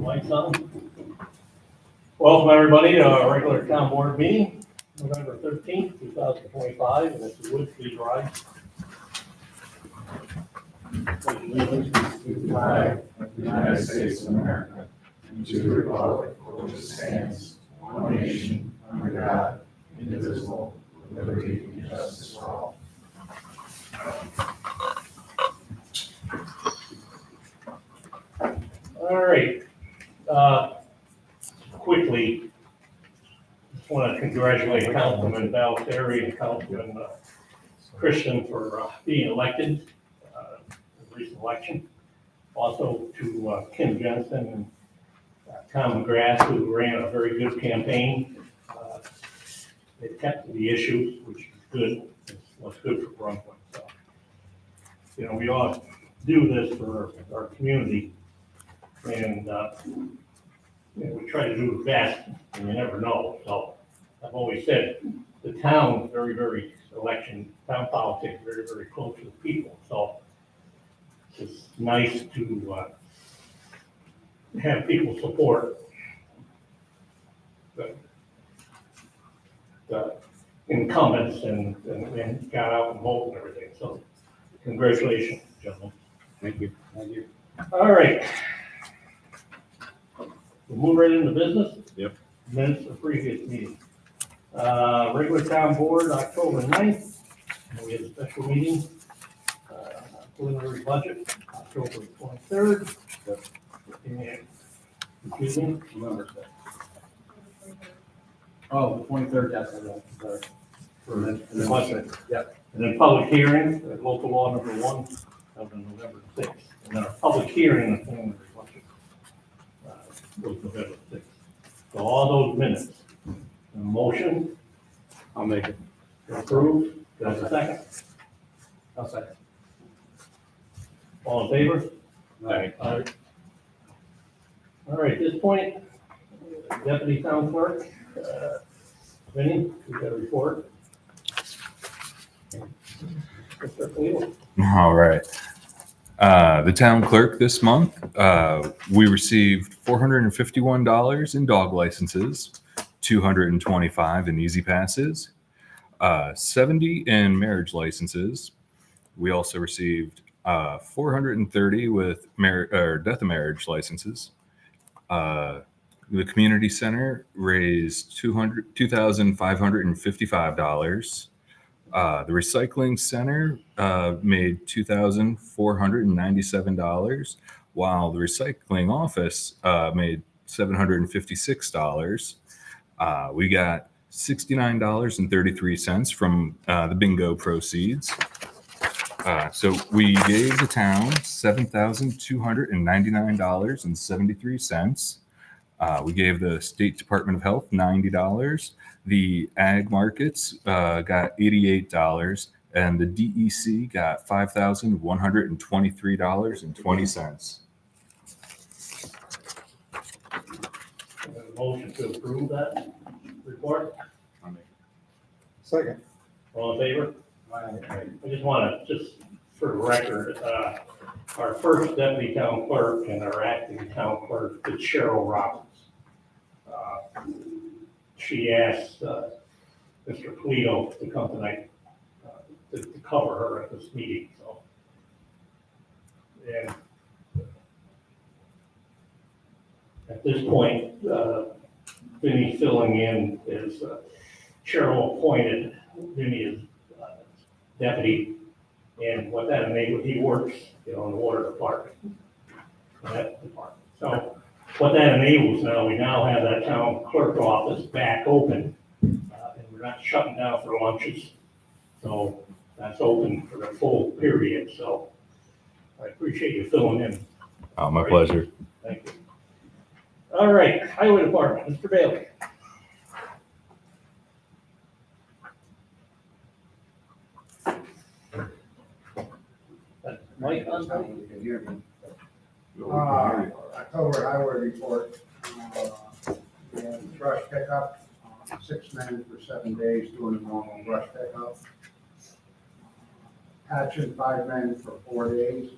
Lights on. Welcome, everybody, to our regular town board meeting, November 13th, 2025, and this is Wood, please rise. Pledge allegiance to the flag of the United States of America and to the republic for which it stands, one nation, under God, indivisible, with liberty and justice for all. All right. Quickly, just want to congratulate Councilman Valteri and Councilman Christian for being elected in the recent election. Also to Kim Jensen and Tom McGrath, who ran a very good campaign. They kept the issues, which is good. It's what's good for Brunswick. So, you know, we all do this for our community, and you know, we try to do the best, and you never know. So I've always said the town is very, very town politics, very, very close to the people. So it's nice to have people support the incumbents and got out and vote and everything. So congratulations, gentlemen. Thank you. Thank you. All right. We'll move right into business. Yep. Minutes of previous meeting. Regular town board, October 9th. And we had a special meeting. Preliminary budget, October 23rd. And, excuse me, November 6th. Oh, the 23rd, yes, I know, sorry. for the budget. Yep. And then public hearing, local law number 1 of November 6th. And then our public hearing, the preliminary budget, was November 6th. So all those minutes. A motion I'll make it. to approve. Do I have a second? I'll second. All in favor? Aye. Aye. All right, at this point, Deputy Town Clerk, Vinnie, you got a report? Mr. Cleo? All right. The town clerk this month, we received $451 in dog licenses, $225 in easy passes, 70 in marriage licenses. We also received 430 with death of marriage licenses. The community center raised $2,555. The recycling center made $2,497, while the recycling office made $756. We got $69.33 from the bingo proceeds. So we gave the town $7,299.73. We gave the State Department of Health $90. The ag markets got $88, and the DEC got $5,123.20. Motion to approve that report. Second. All in favor? Aye. I just want to, just for the record, our first deputy town clerk and our acting town clerk is Cheryl Robbins. She asked Mr. Polito to come tonight to cover her at this meeting. So, and at this point, Vinnie filling in is Cheryl appointed Vinnie as deputy, and what that enables, he works, in the water department, in that department. So what that enables now, we now have that town clerk office back open, and we're not shutting down for lunches. So that's open for the full period. So I appreciate you filling in. Oh, my pleasure. Thank you. All right, highway department, Mr. Bailey. Mike on? October highway report, and brush pickup, 6 men for 7 days doing a normal brush pickup. Patching 5 men for 4 days,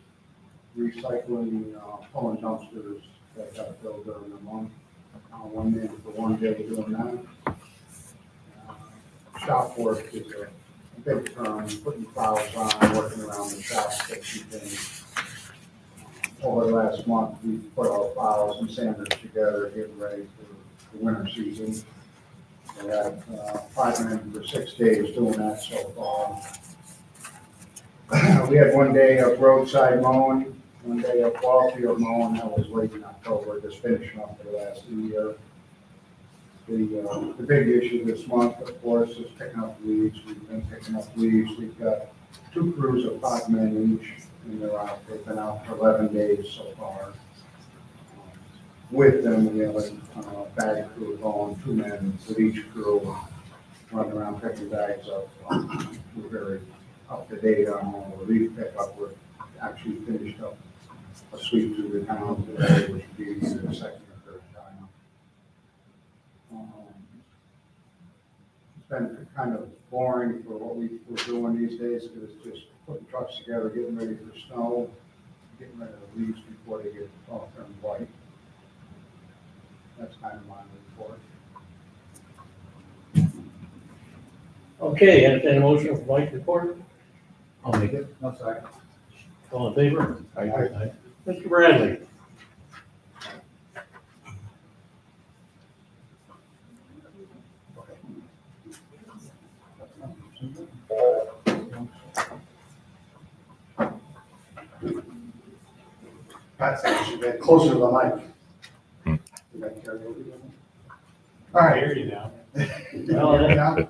recycling, pulling dumpsters that got filled during the month. One man for one day doing that. Shop work is a big term, putting plows on, working around the shop, fixing things. Over the last month, we put our plows and sanders together, getting ready for the winter season. We had 5 men for 6 days doing that so far. We had 1 day of roadside mowing, 1 day of ball field mowing, that was late in October, just finishing up the last of the year. The big issue this month, of course, is picking up weeds. We've been picking up weeds. We've got 2 crews of 5 men each, and they've been out for 11 days so far. With them, we have a bag crew going, 2 men with each crew, running around picking bags up. We're very up to date on all the leaf pickup. We're actually finished up a sweep through the town today, which would be the second or third time. It's been kind of boring for what we're doing these days, because it's just putting trucks together, getting ready for snow, getting rid of the leaves before they get all turned white. That's kind of my report. Okay, entertain a motion for Mike's report. I'll make it. No, sorry. All in favor? Aye. Mr. Bradley. That's actually been closer to the mic. You got karaoke? All right. hear you now. Yeah.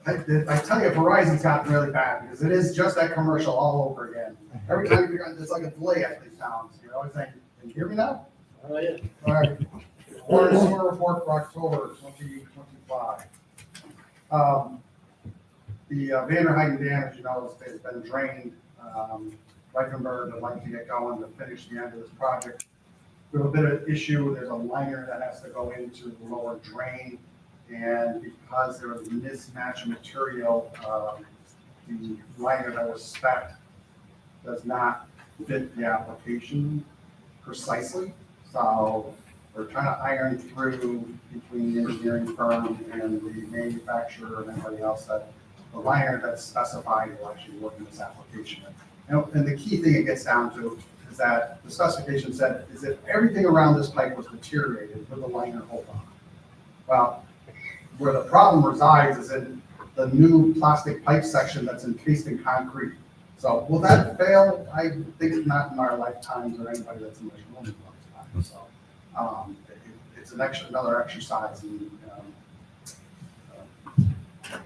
I tell you, Verizon's gotten really bad, because it is just that commercial all over again. Every time you're on, it's like a delay at these towns. You're always saying, can you hear me now? Oh, yeah. All right. Water and sewer report for October 2025. The Vanderheiden Dam, as you know, has been drained. Reichenberg would like to get going to finish the end of this project. We have a bit of an issue. There's a liner that has to go into the lower drain. And because there was a mismatch of material, the liner that was spec'd does not fit the application precisely. So we're trying to iron through between the engineering firm and the manufacturer and everybody else that the liner that's specified will actually work in this application. And the key thing it gets down to is that the specification said is that everything around this pipe was deteriorated with the liner hold on. Well, where the problem resides is in the new plastic pipe section that's encased in concrete. So will that fail? I think not in our lifetimes or anybody that's in this room's lifetime. So it's another exercise in, I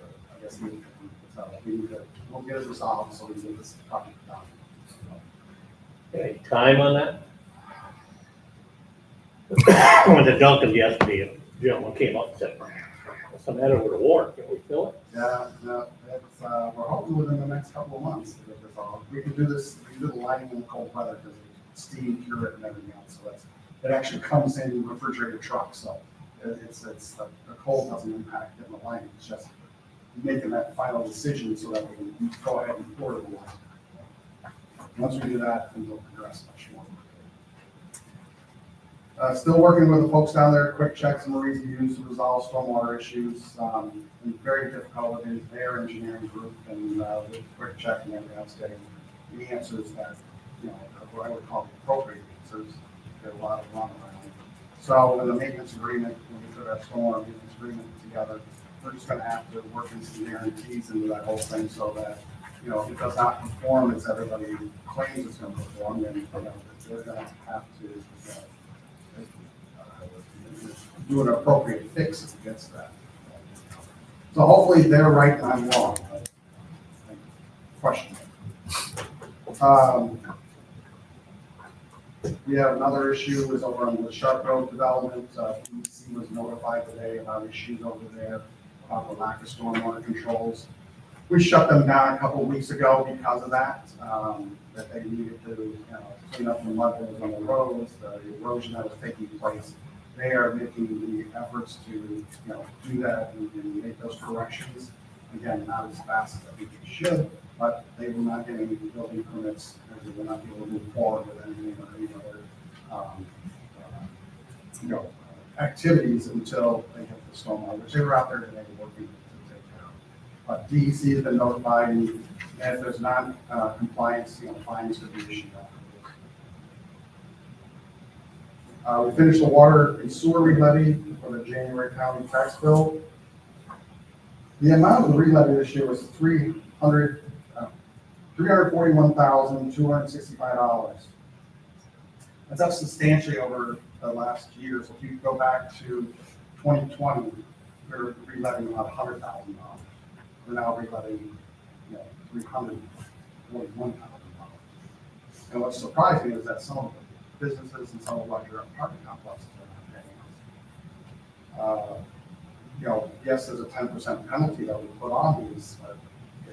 guess we'll get it resolved so we can get this project done. Okay, time on that? When the Duncan yesterday, a gentleman came up and said, what's the matter with the water? Can we fill it? Yeah, no, it's, we're hoping within the next couple of months to get this all. We can do this, we can do the lighting in the cold weather because it's steam, cure it and everything else. So it actually comes in refrigerated trucks. So it's the cold doesn't impact getting the lighting. It's just making that final decision so that we can go ahead and pour the water. Once we do that, then we'll progress much more. Still working with the folks down there, Quick Checks and Marie's Views to resolve stormwater issues. And very difficult with their engineering group and with Quick Check and everything else getting the answers that, what I would call appropriate answers. There are a lot of runaround. So in the maintenance agreement, when we put our stormwater maintenance agreement together, we're just going to have to work in some guarantees into that whole thing so that, if it does not perform as everybody claims it's going to perform, then they're going to have to do an appropriate fix against that. So hopefully they're right and I'm wrong. Question. We have another issue is over on the Sharp Road development. PEC was notified today about issues over there about the lack of stormwater controls. We shut them down a couple of weeks ago because of that, that they needed to clean up the mud that was on the roads, the erosion that was taking place. They are making the efforts to do that and make those corrections. Again, not as fast as I think they should, but they will not get any building permits, and they will not be able to move forward with anything or any other activities until they hit the stormwater, which they were out there today working to take care of. But DEC has been notified, and if there's non-compliance, fines could be issued after this. We finished the water and sewer re-levy for the January county tax bill. The amount of the re-levy this year was $341,265. That's up substantially over the last year. So if you go back to 2020, we were re-levying about $100,000. We're now re-levying, $341,000. And what's surprising is that some of the businesses and some of the larger apartment complexes are not paying us. Yes, there's a 10% penalty that we put on these, but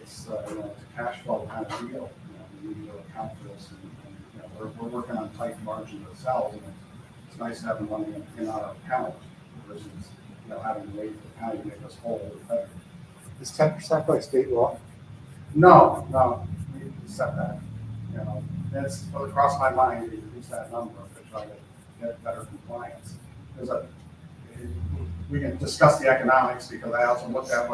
it's a cash flow kind of deal. We need to account for this, and we're working on tight margins ourselves, and it's nice having money in our account versus having to wait for the county to make us whole or better. Is 10% by state law? No, we set that. That's what crossed my mind to reduce that number to try to get better compliance. We can discuss the economics because I also looked at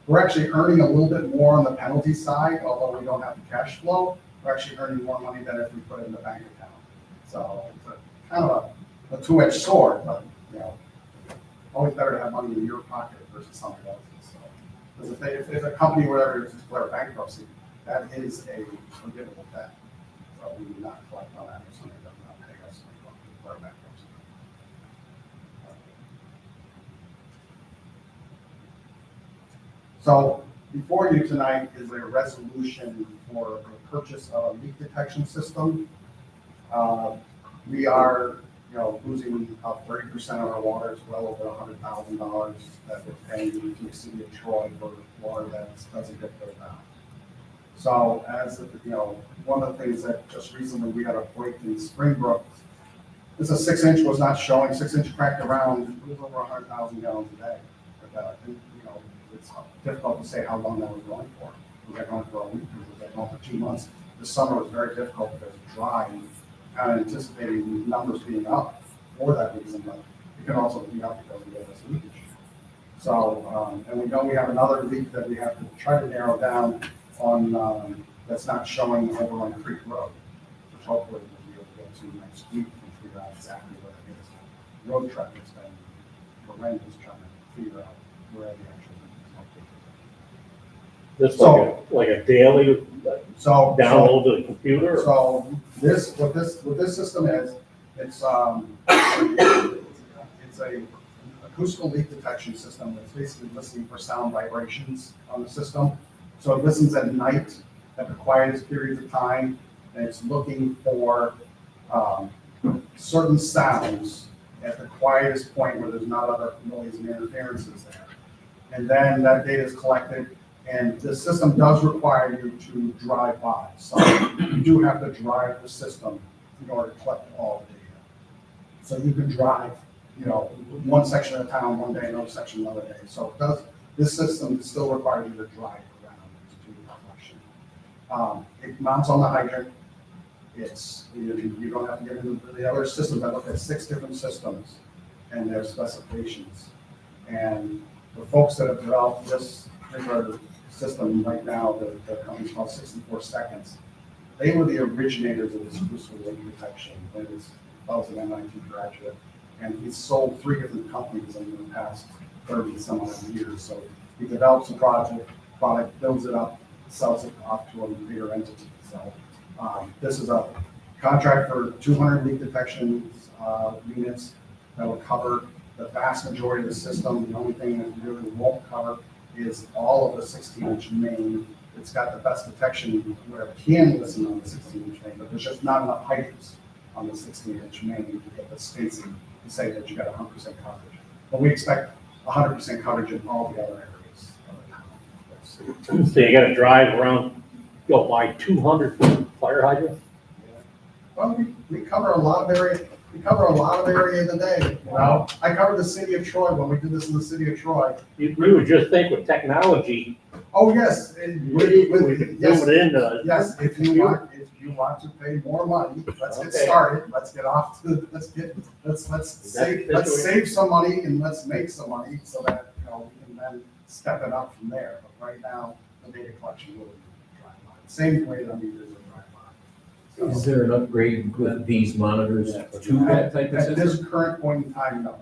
we're actually earning a little bit more on the penalty side, although we don't have the cash flow. We're actually earning more money than if we put it in the bank account. So it's kind of a two-edged sword, but always better to have money in your pocket versus somebody else's. So, because if a company or whatever is declared bankruptcy, that is a forgivable debt. So we do not collect on that if somebody does not pay us to declare bankruptcy. So before you tonight is a resolution for the purchase of a leak detection system. We are, losing about 30% of our water. It's well over $100,000 that we're paying to the city of Troy for water that doesn't get put out. So as one of the things that just recently we had a break in Springbrook. It's a 6-inch was not showing. 6-inch cracked around. It was over 100,000 gallons a day. But it's difficult to say how long that was going for. Was that going for a week or was that going for 2 months? The summer was very difficult because it's dry and kind of anticipating numbers being up for that reason, but it can also be up because we have this leakage. So, and we know we have another leak that we have to try to narrow down on, that's not showing over on Creek Road, which hopefully we'll be able to get to next week and figure out exactly what it is. Road traffic's been horrendous trying to figure out where the actual leak is located. This like a daily So download to the computer? So what this system is, it's a acoustical leak detection system that's basically listening for sound vibrations on the system. So it listens at night at the quietest periods of time, and it's looking for certain sounds at the quietest point where there's not other noise and interferences there. And then that data is collected. And the system does require you to drive by. So you do have to drive the system in order to collect all the data. So you can drive, one section of town one day, another section another day. So this system still requires you to drive around to do the collection. It mounts on the hydrant. You don't have to get into the other systems. I looked at 6 different systems and their specifications. And the folks that have developed this particular system right now, the company's called 64 Seconds. They were the originators of this acoustical leak detection. I was an MIT graduate, and he's sold 3 different companies in the past 30 some odd years. So he develops a product, builds it up, sells it off to a bigger entity. So this is a contract for 200 leak detection units that will cover the vast majority of the system. The only thing that really won't cover is all of the 16-inch main. It's got the best detection where it can listen on the 16-inch main, but there's just not enough hydrants on the 16-inch main to get the spacing to say that you got 100% coverage. But we expect 100% coverage in all the other areas of the town. So you gotta drive around, go by 200 fire hydrants? Well, we cover a lot of area. We cover a lot of area in the day. I covered the city of Troy when we did this in the city of Troy. We would just think with technology, Oh, yes, We can yes, build it into. yes, if you want to pay more money, let's get Okay. started, let's get off to, let's save some money and let's make some money so that, you know, we can then step it up from there. But right now, the data collection will be drive-by, same way that we did with drive-by. Is there an upgrade with these monitors to that type of At system? this current point in time, no.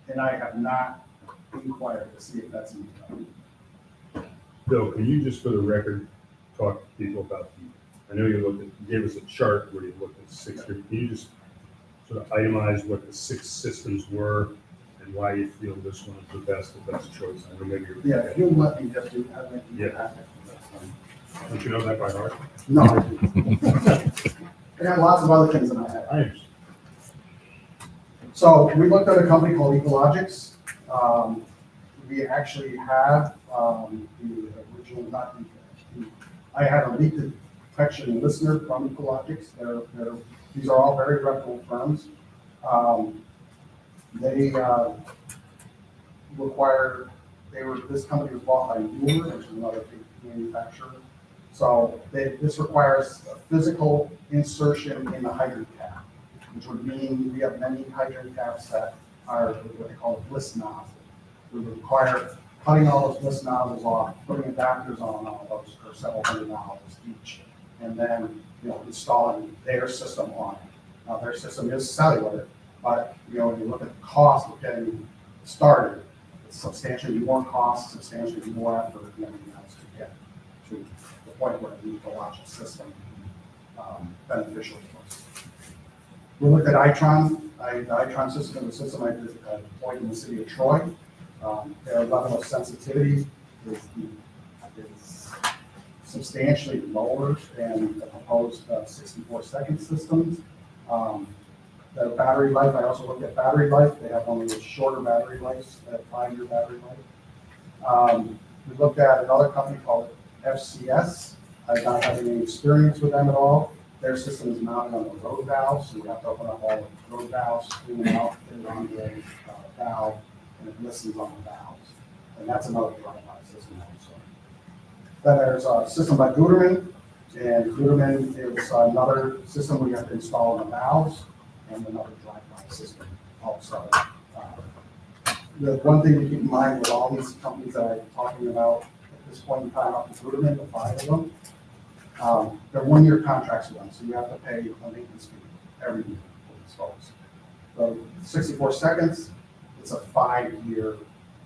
And I have not inquired to see if that's in the. Bill, can you just for the record, talk to people about I know you gave us a chart where you looked at 6, can you just sort of itemize what the 6 systems were and why you feel this one is the best choice? I know maybe you're. Yeah, if you'll let me just do that. Yeah. Don't you know that by heart? No. I do. I got lots of other things in my head. I understand. So we looked at a company called Ecologics. We actually have the original, not the, I had a leak detection listener from Ecologics. These are all very reputable firms. They this company was bought by Mueller, which is another big manufacturer. So this requires a physical insertion in the hydrant cap, which would mean we have many hydrant caps that are what they call a bliss nozzle. We would require cutting all those bliss nozzles off, putting adapters on all those for several $100 each, and then, you know, installing their system on it. Now, their system is cellular, but, you know, when you look at the cost of getting started, it's substantially more cost, substantially more effort than anything else to get to the point where the Ecologic system beneficial to us. We looked at Itron. The Itron system is a system I deployed in the city of Troy. Their level of sensitivity is substantially lower than the proposed 64-second systems. The battery life, I also looked at battery life. They have one of the shorter battery lives, 5-year battery life. We looked at another company called FCS. I did not have any experience with them at all. Their system is mounted on the road valves, so you have to open up all the road valves, clean them out, put it on the valve, and it listens on the valves. And that's another drive-by system also. Then there's a system by Guterman, and Guterman is another system we have to install on the valves, and another drive-by system also. The one thing to keep in mind with all these companies that I'm talking about at this point in time, up to Guterman, the 5 of them, they're 1-year contracts with them, so you have to pay a maintenance fee every year for these folks. So 64 seconds, it's a 5-year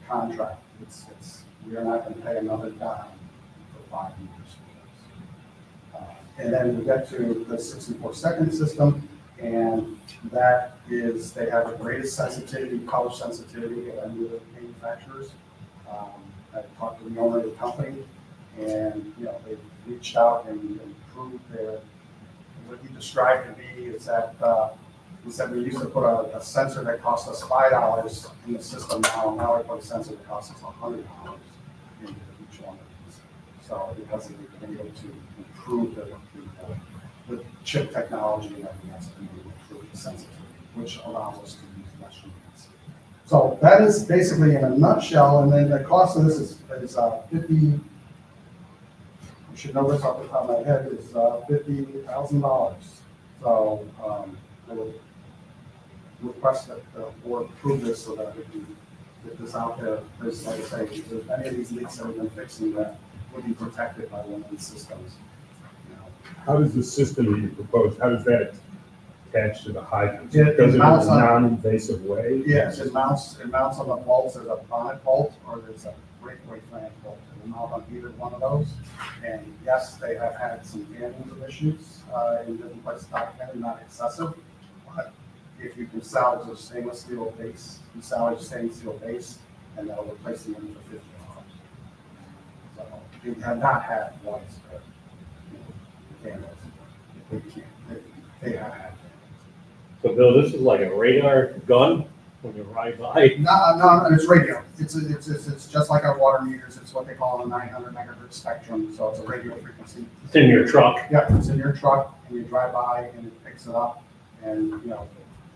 contract. We are not going to pay another dime for 5 years. And then we get to the 64-second system, and that is, they have the greatest sensitivity, color sensitivity of any of the manufacturers. I talked to the owner of the company, and, you know, they reached out and improved what he described to me is that he said we used to put a sensor that cost us $5 in the system now we put a sensor that costs us $100 into each one of these. So because they've been able to improve the chip technology and everything else, and improve the sensitivity, which allows us to use less units. So that is basically in a nutshell, and then the cost of this is 50. You should know this off the top of my head, is $50,000. So I would request that the board approve this so that we can get this out there. Because, like I say, if there's any of these leaks that we've been fixing that would be protected by one of these systems. You know. How does the system that you propose, how does that attach to the hydrants? It Does it in a mounts on- non-invasive way? Yes, it mounts on the bolts. There's a bonnet bolt or there's a breakaway flange bolt. It will mount on either one of those. And yes, they have had some handling issues in different places, not excessive. But if you can salvage a stainless steel base, you salvage a stainless steel base, and that'll replace them for $50. So you have not had widespread vandalism. They have had. So Bill, this is like a radar gun when you ride by. No, it's radio. It's just like our water meters. It's what they call a 900 megahertz spectrum. So it's a radio frequency. It's in your truck. Yeah, it's in your truck, and you drive by, and it picks it up, and you know,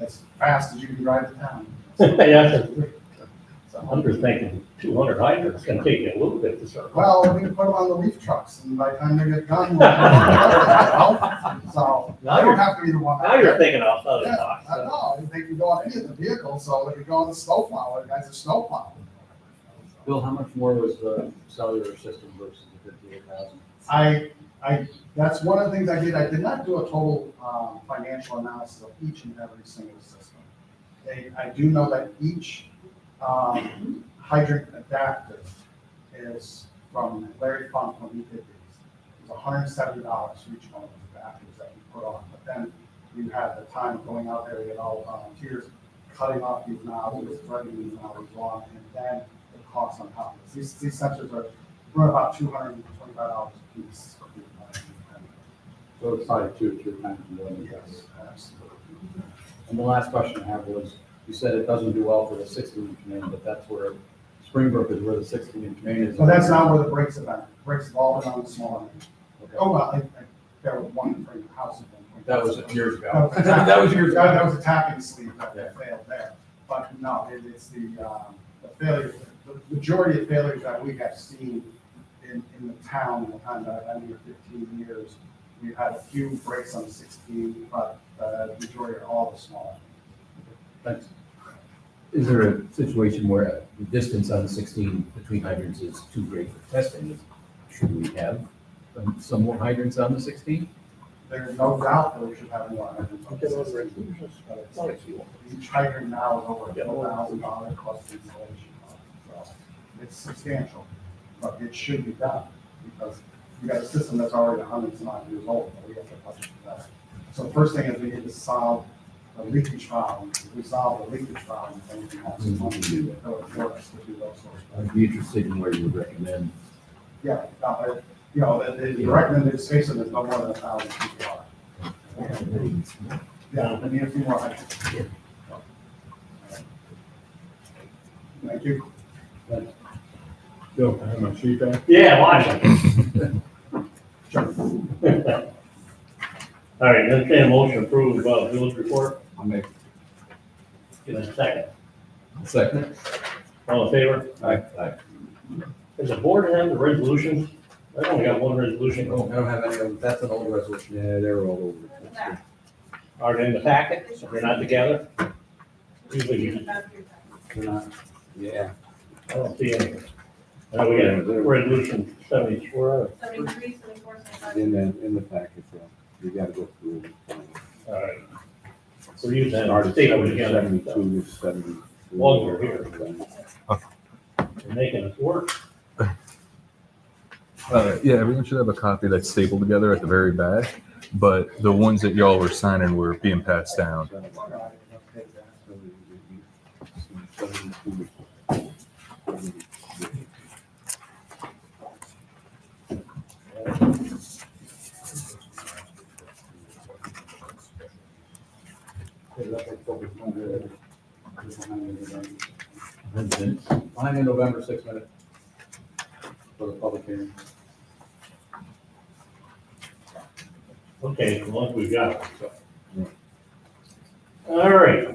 as fast as you can drive to town. Yeah. I'm just thinking 200 hydrants can take you a little bit to circle. Well, we can put them on the leaf trucks, and by the time they get done, so, Now I don't you're- have to be the one. Now you're thinking outside the Yeah, box. I know, they can go on any of the vehicles, so they can go on the snowplow, the guy's a snowplow. Bill, how much more was the cellular system versus the 58,000? That's one of the things I did. I did not do a total financial analysis of each and every single system. I do know that each hydrant adapter is from Larry Funk when he did these. It was $170 for each one of those adapters that we put on. But then you had the time of going out there, you get all volunteers, cutting off these nozzles, threading these nozzles on, and then the cost on top of this. These sensors are run about $225 a piece for people. So it's probably 2 or 3 times more than that. Yes, absolutely. And the last question I have was, you said it doesn't do well for the 16-inch main, but that's where Springbrook is where the 16-inch main is. But that's not where the brakes have been. Brakes have all been on the smaller end. Okay. Oh, well, there was one for the house. That was years That ago. was a tapping- That was years ago. That was a tapping sleeve that failed there. But no, it's the failures, the majority of failures that we have seen in the town in the time that I've been here 15 years. We've had a few breaks on 16, but the majority are all the smaller. Thanks. Is there a situation where the distance on 16 between hydrants is too great for testing? Should we have some more hydrants on the 16? There's no doubt that we should have more. Each hydrant now is over $1,000 plus the installation cost. So it's substantial, but it should be done because you got a system that's already hundreds of years old, but we have to budget for that. So the first thing is we need to solve the leakage problem. If we solve the leakage problem, then we can have some money that would work us to do those sorts of things. I'd be interested in where you would recommend. Yeah, you know, the recommended spacing is no more than 1,000 feet wide. Yeah, I need a few more hydrants. Thank you. Bill, can I have my sheet back? Yeah, watch it. All right, entertain a motion to approve village report. I'll make Give us a second. a second. All in favor? Aye. Does the board have the resolutions? I only got one resolution. I don't have any of them. That's an old resolution. Yeah, they're all over. Are they in the packet? If they're not together? Usually, you- They're not. Yeah. I don't see anything. Now we got resolution 74. 73, 74, 75. In the packet, so you gotta go through it. All right. So use that, Started staple together. 72, 73. Long we're here. You're making us work. Yeah, everyone should have a copy that's stapled together at the very back, but the ones that y'all were signing were being passed down. Behind in November, 6 minutes for the public hearing. Okay, as long as we got it. so. All right.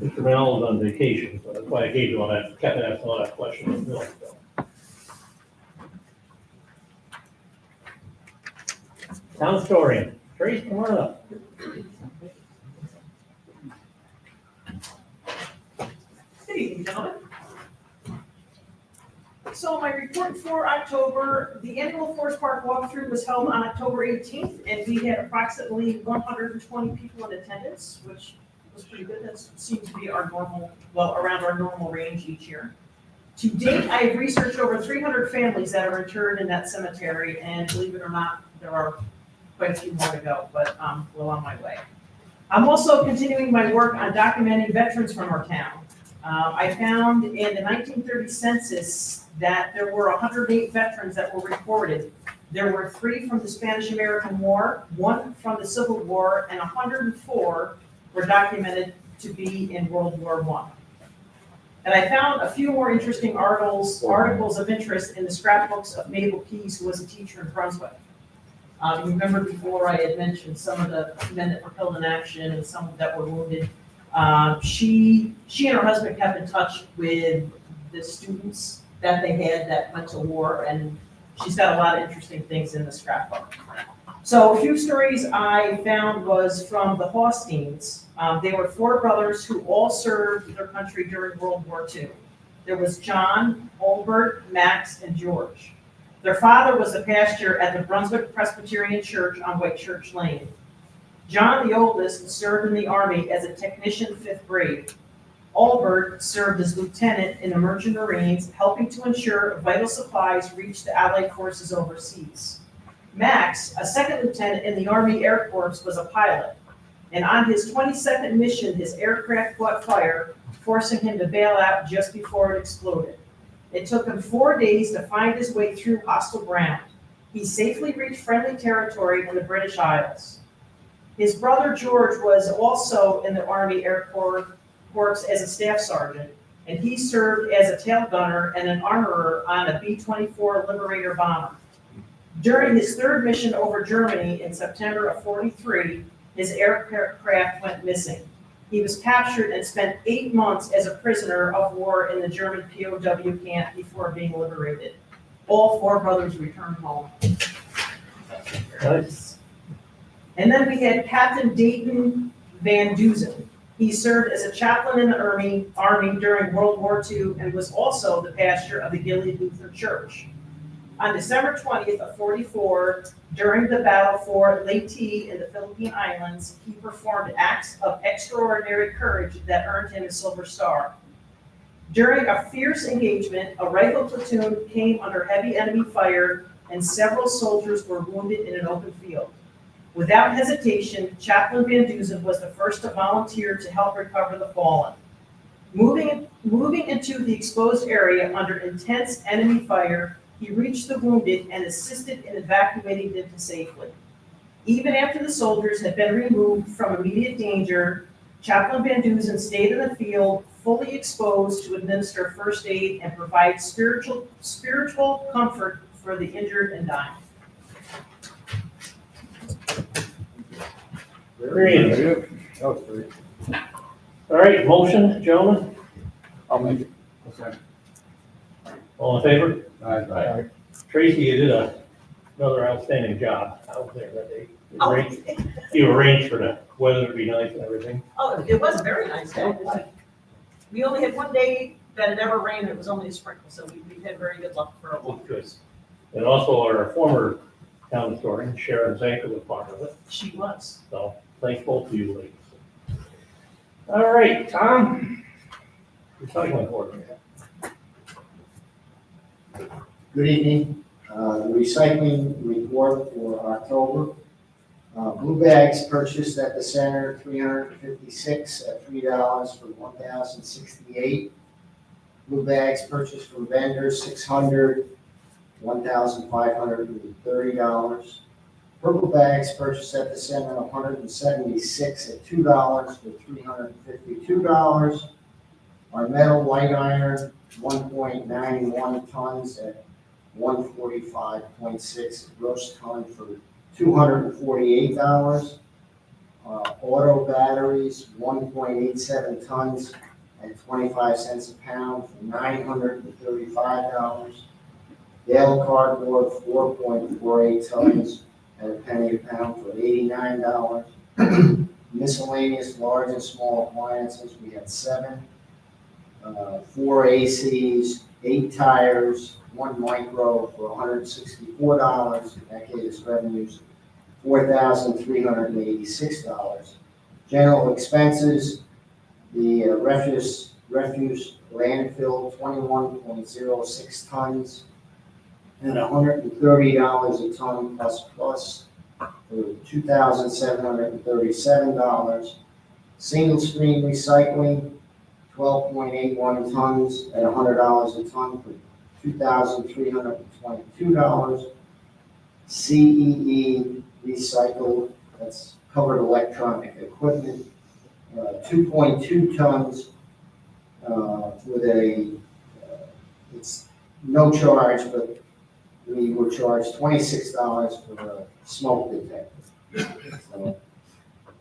Mr. Mel is on vacation, so that's why I gave you all that, kept asking all that question of Bill. so. Town historian, Trace, come on up. Good evening, gentlemen. So my report for October, the annual Forest Park walkthrough was held on October 18th, and we had approximately 120 people in attendance, which was pretty good. That seems to be our normal, well, around our normal range each year. To date, I have researched over 300 families that are interred in that cemetery, and believe it or not, there are quite a few more to go, but I'm well on my way. I'm also continuing my work on documenting veterans from our town. I found in the 1930 census that there were 108 veterans that were recorded. There were 3 from the Spanish-American War, 1 from the Civil War, and 104 were documented to be in World War I. And I found a few more interesting articles of interest in the scrapbooks of Mabel Keyes, who was a teacher in Brunswick. You remember before I had mentioned some of the men that were killed in action and some that were wounded. She and her husband kept in touch with the students that they had that went to war, and she's got a lot of interesting things in the scrapbook. So a few stories I found was from the Hausteins. They were four brothers who all served their country during World War II. There was John, Albert, Max, and George. Their father was the pastor at the Brunswick Presbyterian Church on White Church Lane. John, the oldest, served in the Army as a technician 5th grade. Albert served as lieutenant in the Merchant Marines, helping to ensure vital supplies reached the Allied forces overseas. Max, a second lieutenant in the Army Air Corps, was a pilot, and on his 22nd mission, his aircraft caught fire, forcing him to bail out just before it exploded. It took him 4 days to find his way through hostile ground. He safely reached friendly territory in the British Isles. His brother George was also in the Army Air Corps as a staff sergeant, and he served as a tail gunner and an armorer on a B-24 Liberator bomber. During his third mission over Germany in September of '43, his aircraft went missing. He was captured and spent 8 months as a prisoner of war in the German POW camp before being liberated. All four brothers returned home. Nice. And then we had Captain Dayton Van Duzen. He served as a chaplain in the Army during World War II and was also the pastor of the Gilead Lutheran Church. On December 20th of '44, during the battle for Leyte in the Philippine Islands, he performed acts of extraordinary courage that earned him a Silver Star. During a fierce engagement, a rifle platoon came under heavy enemy fire and several soldiers were wounded in an open field. Without hesitation, Chaplain Van Duzen was the first to volunteer to help recover the fallen. Moving into the exposed area under intense enemy fire, he reached the wounded and assisted in evacuating them to safely. Even after the soldiers had been removed from immediate danger, Chaplain Van Duzen stayed in the field, fully exposed to administer first aid and provide spiritual comfort for the injured and dying. Very good. That was great. All right, motion, gentlemen, I'll make it. Okay. all in favor? All right. Tracy, you did another outstanding job out there that day. Oh. You arranged for the weather to be nice and everything. Oh, it was a very nice day. We only had one day that it never rained, it was only a sprinkle, so we've had very good luck for a while. Good. And also our former town historian, Sharon Zanker, was part of it. She was. So thanks both of you ladies. All right, Tom, recycling board. Good evening. The recycling report for October. Blue bags purchased at the center, 356 at $3 for 1,068. Blue bags purchased from vendors, 600, $1,530. Purple bags purchased at the center, 176 at $2 for $352. Our metal light iron, 1.91 tons at 145.6 gross ton for $248. Auto batteries, 1.87 tons at 25 cents a pound for $935. Dale cardboard, 4.48 tons at a penny a pound for $89. Miscellaneous large and small appliances, we had 7. 4 ACs, 8 tires, 1 micro for $164. That gave us revenues $4,386. General expenses, the refuse landfill, 21.06 tons, and $130 a ton plus for $2,737. Single stream recycling, 12.81 tons at $100 a ton for $2,322. CEE recycled, that's covered electronic equipment, 2.2 tons with it's no charge, but we were charged $26 for a smoke detector. So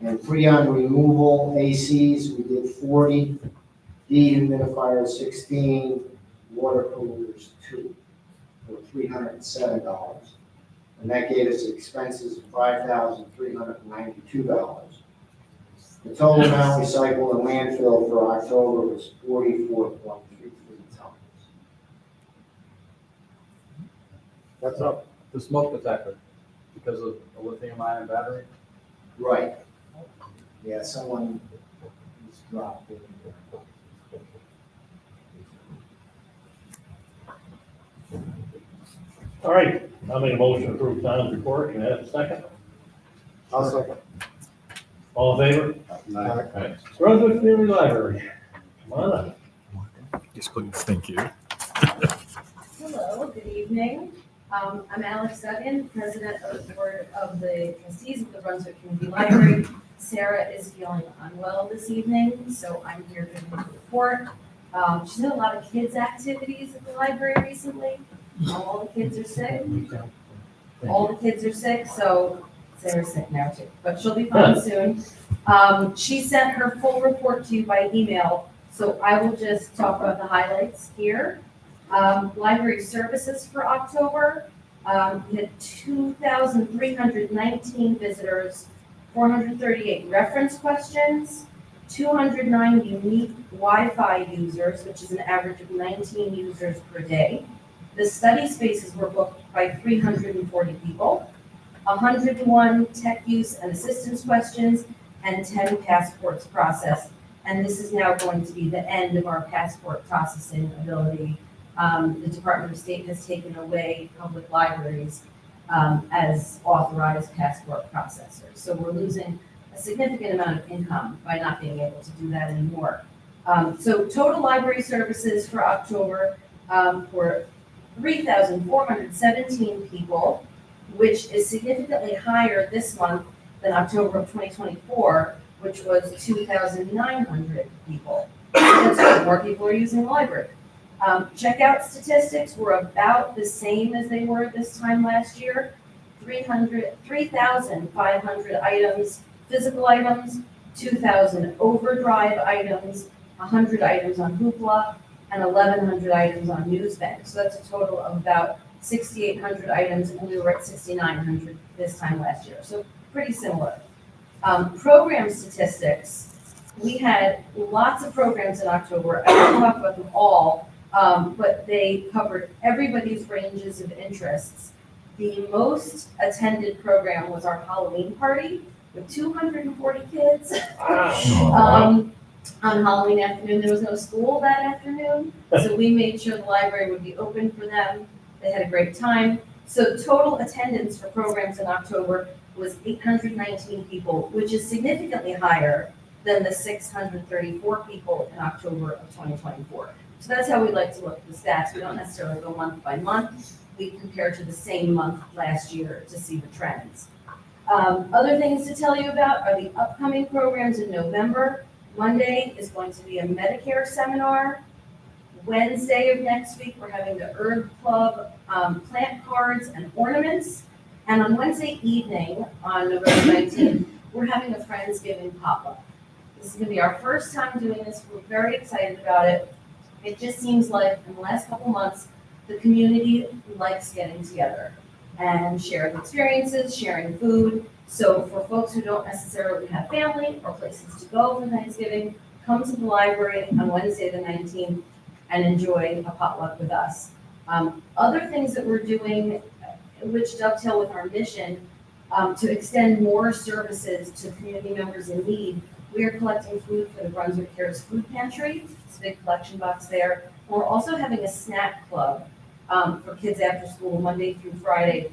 And Freon removal, ACs, we did 40, dehumidifiers 16, water coolers 2, for $307. And that gave us expenses of $5,392. The total amount recycled in landfill for October was 44.33 tons. That's up. The smoke detector, because of the lithium ion battery? Right. Yeah, someone just dropped it. All right, I made a motion to approve Tom's report. Can I have a second? I'll second. All in favor? Brunswick Community Library. Come on up. Yes, please. Thank you. Hello, good evening. I'm Alex Duggan, President of the Board of the Trustees of the Brunswick Community Library. Sarah is feeling unwell this evening, so I'm here to report. She's had a lot of kids' activities at the library recently. All the kids are sick. All the kids are sick, so Sarah's sick now too, but she'll be fine soon. She sent her full report to you by email, so I will just talk about the highlights here. Library services for October, we had 2,319 visitors, 438 reference questions, 209 unique Wi-Fi users, which is an average of 19 users per day. The study spaces were booked by 340 people, 101 tech use and assistance questions, and 10 passports processed. And this is now going to be the end of our passport processing ability. The Department of State has taken away public libraries as authorized passport processors. So we're losing a significant amount of income by not being able to do that anymore. So total library services for October were 3,417 people, which is significantly higher this month than October of 2024, which was 2,900 people. So more people are using the library. Checkout statistics were about the same as they were this time last year. 3,500 items, physical items, 2,000 overdrive items, 100 items on Hoopla, and 1,100 items on Newsbank. So that's a total of about 6,800 items, and we were at 6,900 this time last year. So pretty similar. Program statistics, we had lots of programs in October. I won't talk about them all, but they covered everybody's ranges of interests. The most attended program was our Halloween party with 240 kids. On Halloween afternoon, there was no school that afternoon, so we made sure the library would be open for them. They had a great time. So total attendance for programs in October was 819 people, which is significantly higher than the 634 people in October of 2024. So that's how we like to look at the stats. We don't necessarily go month by month. We compare to the same month last year to see the trends. Other things to tell you about are the upcoming programs in November. Monday is going to be a Medicare seminar. Wednesday of next week, we're having the Herb Club plant cards and ornaments. And on Wednesday evening, on November 19th, we're having a Friendsgiving pop-up. This is going to be our first time doing this. We're very excited about it. It just seems like in the last couple months, the community likes getting together and sharing experiences, sharing food. So for folks who don't necessarily have family or places to go for Thanksgiving, come to the library on Wednesday the 19th and enjoy a potluck with us. Other things that we're doing, which dovetail with our mission, to extend more services to community members in need, we are collecting food for the Brunswick Cares Food Pantry. It's a big collection box there. We're also having a snack club for kids after school, Monday through Friday.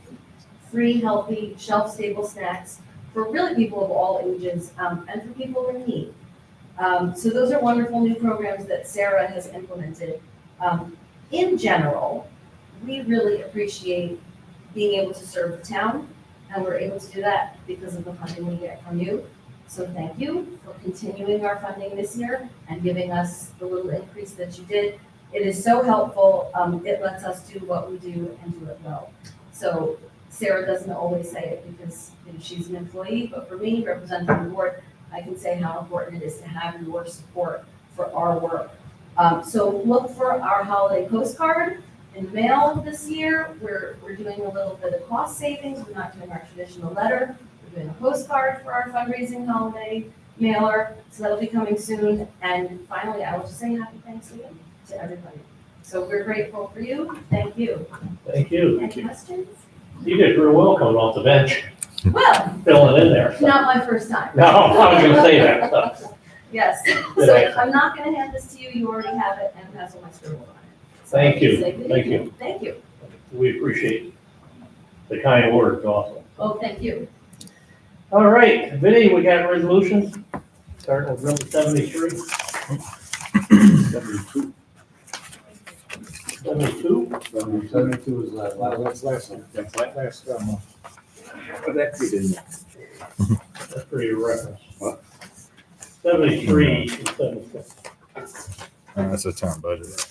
Free, healthy, shelf-stable snacks for really people of all ages and for people in need. So those are wonderful new programs that Sarah has implemented. In general, we really appreciate being able to serve the town, and we're able to do that because of the funding we get from you. So thank you for continuing our funding this year and giving us the little increase that you did. It is so helpful. It lets us do what we do and do it well. So Sarah doesn't always say it because she's an employee, but for me, representing the board, I can say how important it is to have your support for our work. So look for our holiday postcard in the mail this year. We're doing a little bit of cost savings. We're not doing our traditional letter. We're doing a postcard for our fundraising holiday mailer. So that'll be coming soon. And finally, I will just say happy Thanksgiving to everybody. So we're grateful for you. Thank you. Thank you. Any questions? You did real well coming off the bench, Well, filling in there. so. not my first time. No, I was gonna say that, so. Yes. Good So answer. I'm not gonna hand this to you. You already have it and it has all my scribble on it. So Thank you. say good Thank evening. you. Thank you. We appreciate the kind words also. Oh, thank you. All right, Vinnie, we got resolutions, starting with number 73. 72. 72? 72 is that last. That's last one. That's last, but that's it in there. That's for your reference. What? 73 and 76. That's a town budget.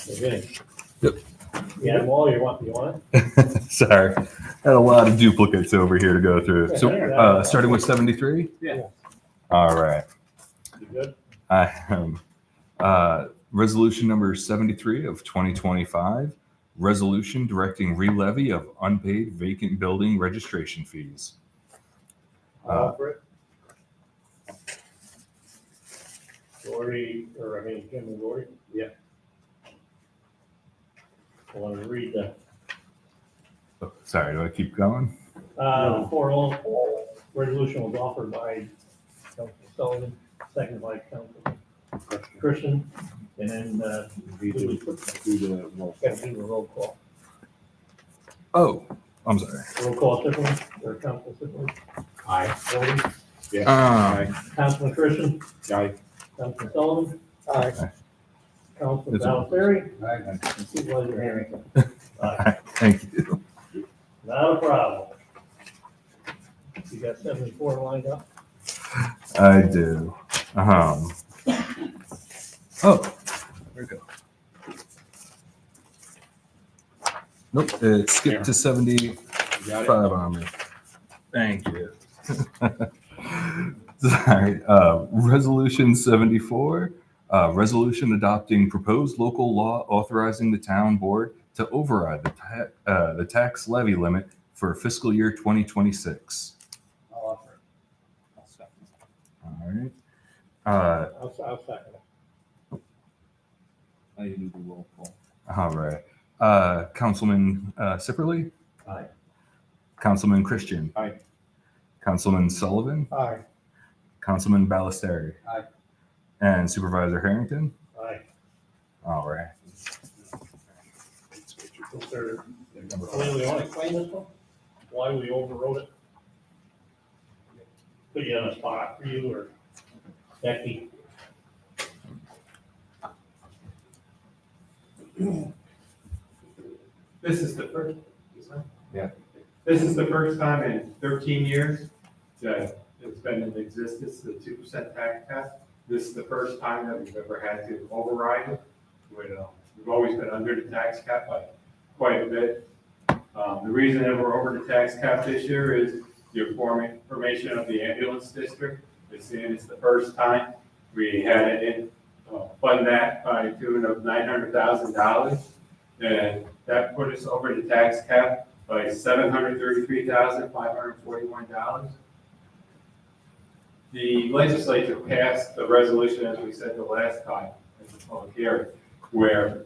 Okay. Yep. Yeah, well, you want it? Sorry, had a lot of duplicates over here to go through. So, starting with 73. Yeah. All right. You good? I am resolution number 73 of 2025. Resolution directing re-levy of unpaid vacant building registration fees. Alfred? Gordy, Jim and Gordy? Yeah. I want to read the, Oh, sorry, do I keep going? for all, resolution was offered by Council Sullivan, seconded by Council Christian, and then, Do we the roll. got to do the roll call. Oh, I'm sorry. Roll call Tiffany, or Council Tiffany, Aye. Gordy, Yeah. Councilman Christian, Aye. Councilman Sullivan. Aye. Councilman It's all- Valenteri, Supervisor Harrington. Aye. Thank you. Not a problem. You got 74 lined up? I do. Oh, there we go. Nope, it skipped to 75 on me. Thank you. Sorry. Resolution 74, resolution adopting proposed local law authorizing the town board to override the tax levy limit for fiscal year 2026. I'll offer it. All right. I'll second it. Now you do the roll call. All right. Councilman Sipperly? Aye. Councilman Christian? Aye. Councilman Sullivan? Aye. Councilman Ballesteri? Aye. And Supervisor Harrington? Aye. All right. Is there, we want to explain this one? Why we overrode it? Put you on a spot for you or Becky? This is the first. Yeah. This is the first time in 13 years that it's been in existence, the 2% tax cap. This is the first time that we've ever had to override it. We've always been under the tax cap by quite a bit. The reason that we're over the tax cap this year is the formation of the ambulance district. It's the first time we had it fund that by a tune of $900,000. And that put us over the tax cap by $733,541. The legislature passed the resolution, as we said the last time, at the public hearing, where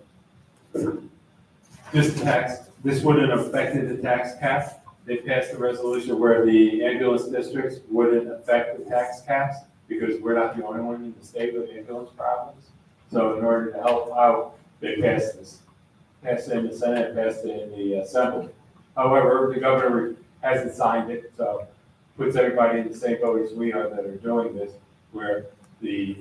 this wouldn't have affected the tax cap. They passed a resolution where the ambulance districts wouldn't affect the tax caps because we're not the only one in the state with ambulance problems. So in order to help out, they passed this. Passed it in the Senate, passed it in the Assembly. However, the governor hasn't signed it, so puts everybody in the same boat as we are that are doing this, where the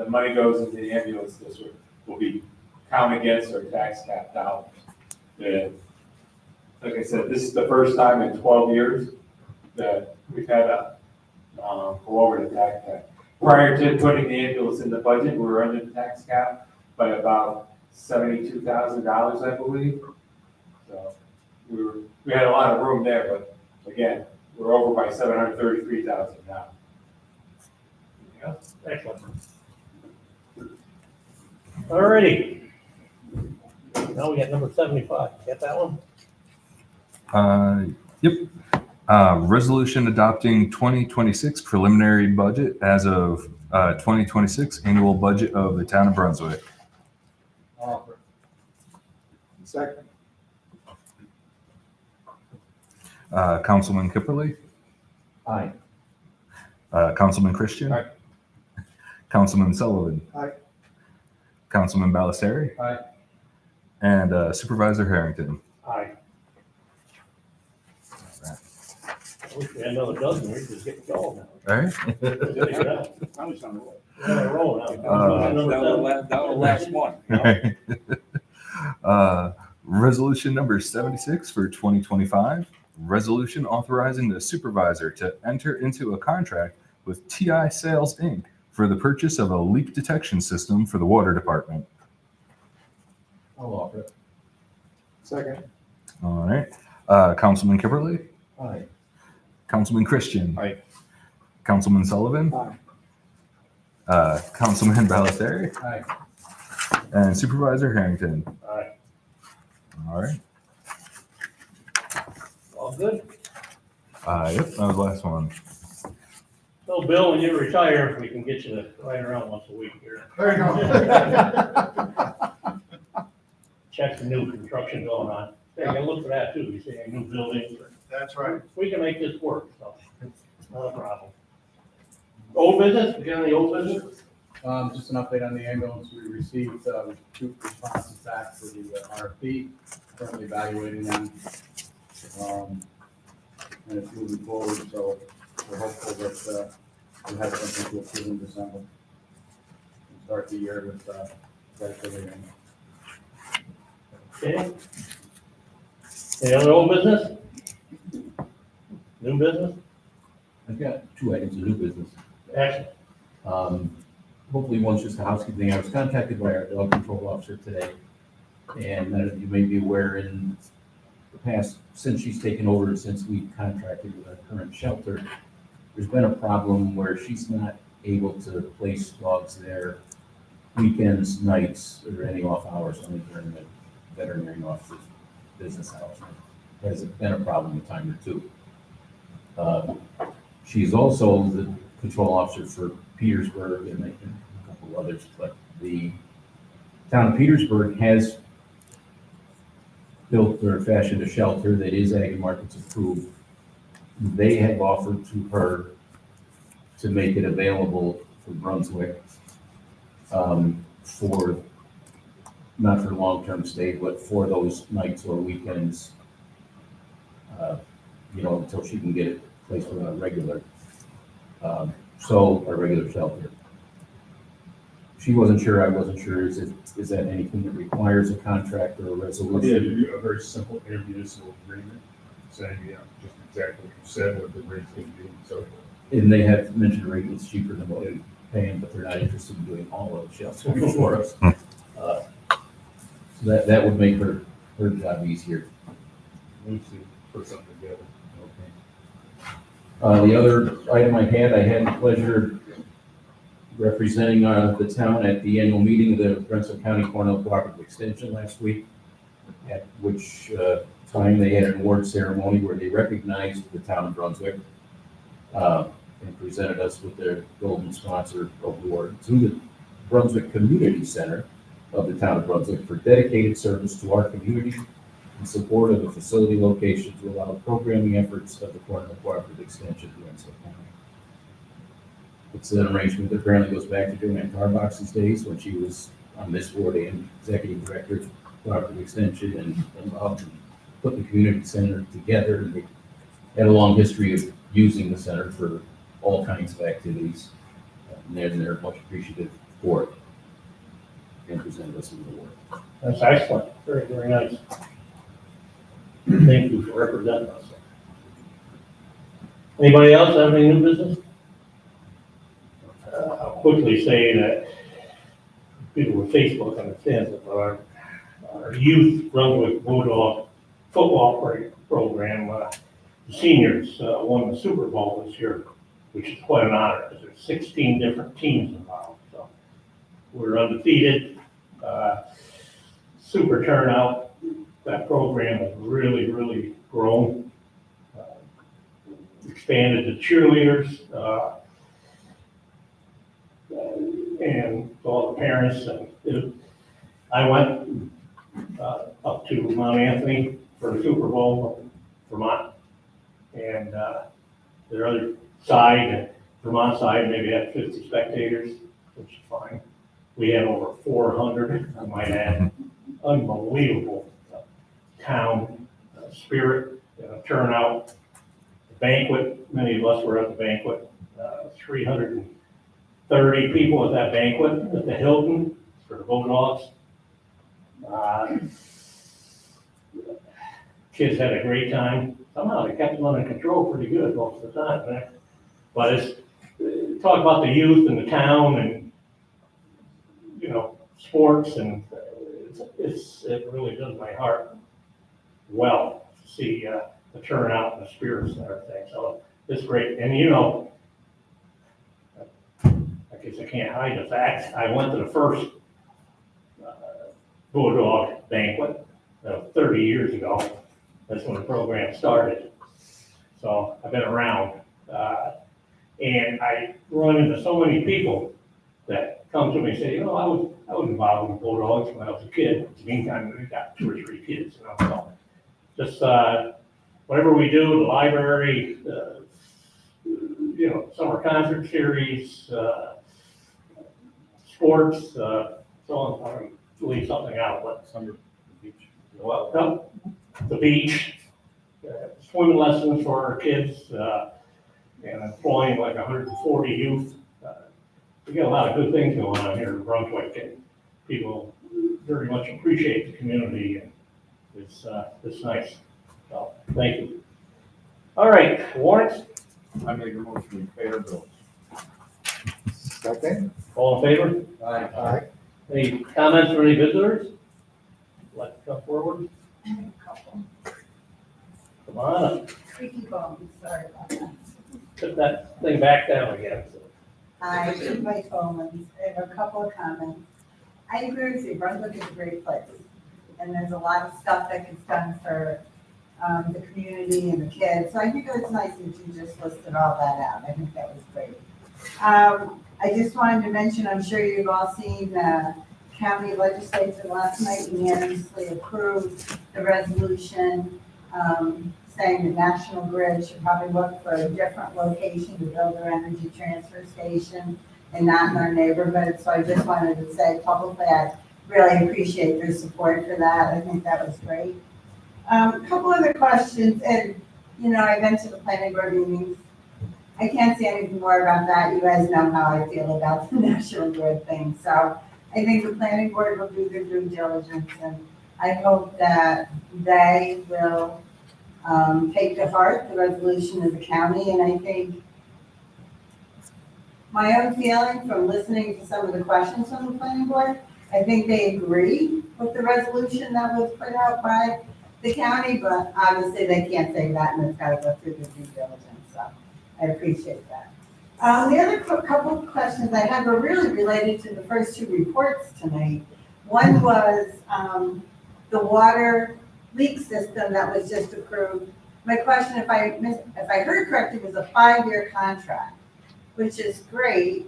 money goes into the ambulance district will be count against our tax cap dollars. And like I said, this is the first time in 12 years that we've had to go over the tax cap. Prior to putting the ambulance in the budget, we were under the tax cap by about $72,000, I believe. So we had a lot of room there, but again, we're over by 733,000 now. Yeah, excellent. All righty. Now we got number 75. Get that one? Yep. Resolution adopting 2026 preliminary budget as of 2026 annual budget of the town of Brunswick. Offer. Second. Councilman Kipperly, Aye. Councilman Christian. Aye. Councilman Sullivan. Aye. Councilman Ballesteri. Aye. And Supervisor Harrington. Aye. I wish we had another dozen. We're just getting going now. All right. I was on the roll. We're on a roll now. Number That was last one. Resolution number 76 for 2025. Resolution authorizing the supervisor to enter into a contract with TI Sales Inc. for the purchase of a leak detection system for the water department. I'll offer it. Second. All right. Councilman Kipperly, Aye. Councilman Christian. Aye. Councilman Sullivan. Aye. Councilman Ballesteri. Aye. And Supervisor Harrington. Aye. All right. All good? Yep, that was the last one. So Bill, when you retire, we can get you to ride around once a week here. There you go. Check the new construction going on. Hey, you gotta look for that too. You see any new buildings or That's right. we can make this work, so it's not a problem. Old business, we got any old business? Just an update on the ambulance. We received, 2 responses back for the RFP, currently evaluating them. And it's moving forward, so we're hopeful that, we'll have something to approve in December. And start the year with, everything. Okay. Any other old business? New business? I've got 2 items of new business. Excellent. Hopefully one's just a housekeeping. I was contacted by our dog control officer today. And you may be aware in the past, since she's taken over, since we contracted with our current shelter, there's been a problem where she's not able to place dogs there weekends, nights, or any off hours, only during the veterinary officer's business hours. Has been a problem a time or two. She's also the control officer for Petersburg and a couple others, but the town of Petersburg has built or fashioned a shelter that is Ag and Markets approved. They have offered to her to make it available for Brunswick, for, not for long-term stay, but for those nights or weekends, until she can get it placed with a regular shelter. She wasn't sure, I wasn't sure, is that anything that requires a contract or a resolution? A very simple intermunicipal agreement saying, just exactly what you said, what the rate's gonna be, so. And they have mentioned a rate that's cheaper than what we're paying, but they're not interested in doing all of the sheltering for us. So that would make her job easier. We need to put something together. The other item I had the pleasure representing the town at the annual meeting of the Rensselaer County Cornell Cooperative Extension last week, at which time they had an award ceremony where they recognized the town of Brunswick and presented us with their golden sponsor award to the Brunswick Community Center of the town of Brunswick for dedicated service to our community in support of the facility location to allow programming efforts of the Cornell Cooperative Extension in Rensselaer County. It's an arrangement that apparently goes back to Joanne Tarbox's days when she was on this board and executive director of Cooperative Extension and involved in putting the community center together. And they had a long history of using the center for all kinds of activities. And they're much appreciative for it and presented us with the award. That's excellent. Very, very nice. Thank you for representing us. Anybody else have any new business? I'll quickly say that people with Facebook understand it, but our youth Brunswick Bulldog football program, the seniors won the Super Bowl this year, which is quite an honor, because there's 16 different teams involved, so we're undefeated. Super turnout. That program has really, really grown. Expanded the cheerleaders, and all the parents, and I went up to Mount Anthony for the Super Bowl, Vermont, and the other side, Vermont side, maybe had 50 spectators, which is fine. We had over 400, I might add. Unbelievable town spirit, turnout. The banquet, many of us were at the banquet, 330 people at that banquet at the Hilton for the Bulldogs. Kids had a great time. Somehow they kept them under control pretty good most of the time, man. But it's talk about the youth in the town and, sports, and it really does my heart well to see the turnout and the spirits and everything. So it's great. And I guess I can't hide the fact, I went to the first Bulldog banquet 30 years ago. That's when the program started. So I've been around. And I run into so many people that come to me and say, I was involved with Bulldogs when I was a kid. In the meantime, we got 2 or 3 kids, So just whatever we do, the library, summer concert series, sports, so on. I'm leave something out, but Summer beach. well, no, the beach, swimming lessons for our kids, and employing like 140 youth. We got a lot of good things going on here in Brunswick, and people very much appreciate the community, and it's nice. So, thank you. All right, warrants, I make a motion to pay our bills. Second? all in favor? Aye. Any comments from any visitors? Like to come forward? Come on up. Creaky bones, sorry about that. Put that thing back down again. Hi, I'm Mike Bowman. I have a couple of comments. I agree with you, Brunswick is a great place. And there's a lot of stuff that gets done for the community and the kids. So I think it was nice that you just listed all that out. I think that was great. I just wanted to mention, I'm sure you've all seen the county legislature last night unanimously approved the resolution saying the National Grid should probably look for a different location to build their energy transfer station and not in our neighborhood. So I just wanted to say publicly, I really appreciate your support for that. I think that was great. A couple other questions, and I've been to the planning board meetings. I can't say anything more about that. You guys know how I feel about the National Grid thing. So I think the planning board will do their due diligence, and I hope that they will take to heart the resolution of the county. And I think my own feeling from listening to some of the questions from the planning board, I think they agree with the resolution that was put out by the county, but obviously they can't say that, and it's got to go through the due diligence. So I appreciate that. The other couple of questions I had were really related to the first 2 reports tonight. One was the water leak system that was just approved. My question, if I heard correctly, was a 5-year contract, which is great.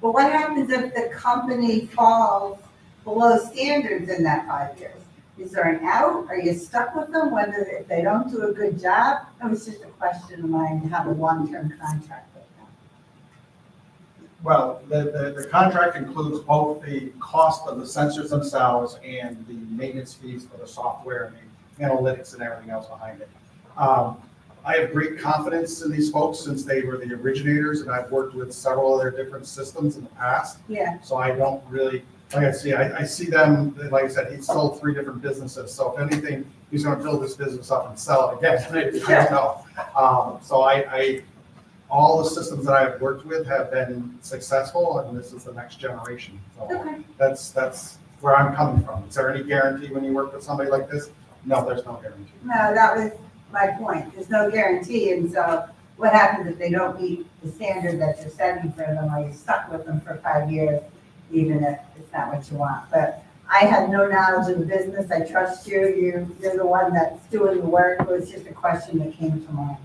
But what happens if the company falls below standards in that 5 years? Is there an out? Are you stuck with them if they don't do a good job? It was just a question of mine to have a long-term contract with them. Well, the contract includes both the cost of the sensors themselves and the maintenance fees for the software and the analytics and everything else behind it. I have great confidence in these folks since they were the originators, and I've worked with several other different systems in the past. Yeah. So I don't really, I see them, like I said, he sold 3 different businesses. So if anything, he's going to build this business up and sell it again. I don't know. So all the systems that I've worked with have been successful, and this is the next generation. So Okay. that's where I'm coming from. Is there any guarantee when you work with somebody like this? No, there's no guarantee. No, that was my point. There's no guarantee, and so what happens if they don't meet the standard that you're setting for them? Are you stuck with them for 5 years, even if it's not what you want? But I had no knowledge of the business. I trust you. You're the one that's doing the work. It was just a question that came to mind.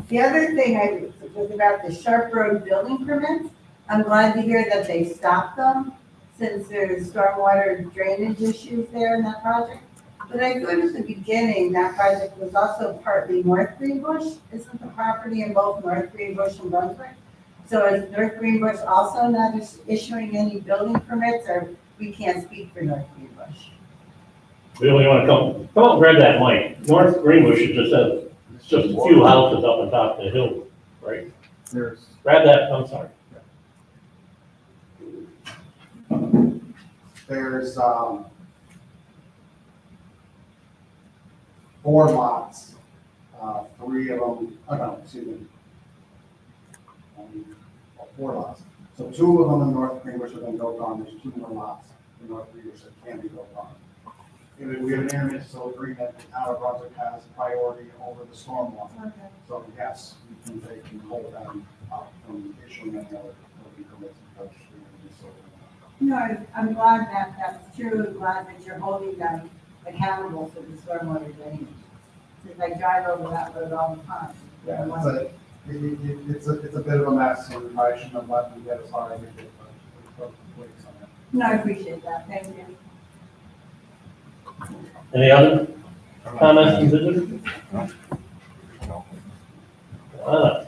The other thing was about the Sharp Road building permits. I'm glad to hear that they stopped them since there's stormwater drainage issues there in that project. But I thought at the beginning, that project was also partly North Greenbush. Isn't the property in both North Greenbush and Brunswick? So is North Greenbush also not issuing any building permits, or we can't speak for North Greenbush? We only want to come up and grab that mic. North Greenbush is just a few houses up on top of the hill, right? Grab that, I'm sorry. There's 4 lots, 3 of them, oh no, excuse me. 4 lots. So 2 of them in North Greenbush have been built on, there's 2 more lots in North Greenbush that can be built on. And we have an intermunicipal agreement that Town of Brunswick has priority over the stormwater. Okay. So yes, they can hold them up from issuing any other building permits because we have this sort of. No, I'm glad that that's true. I'm glad that you're holding them accountable for the stormwater drainage. Because I drive over that road all the time. Yeah, it's a bit of a mess, and I shouldn't have let them get as far as they did, but we're on it. No, I appreciate that. Thank you. Any other comments from visitors? Hello,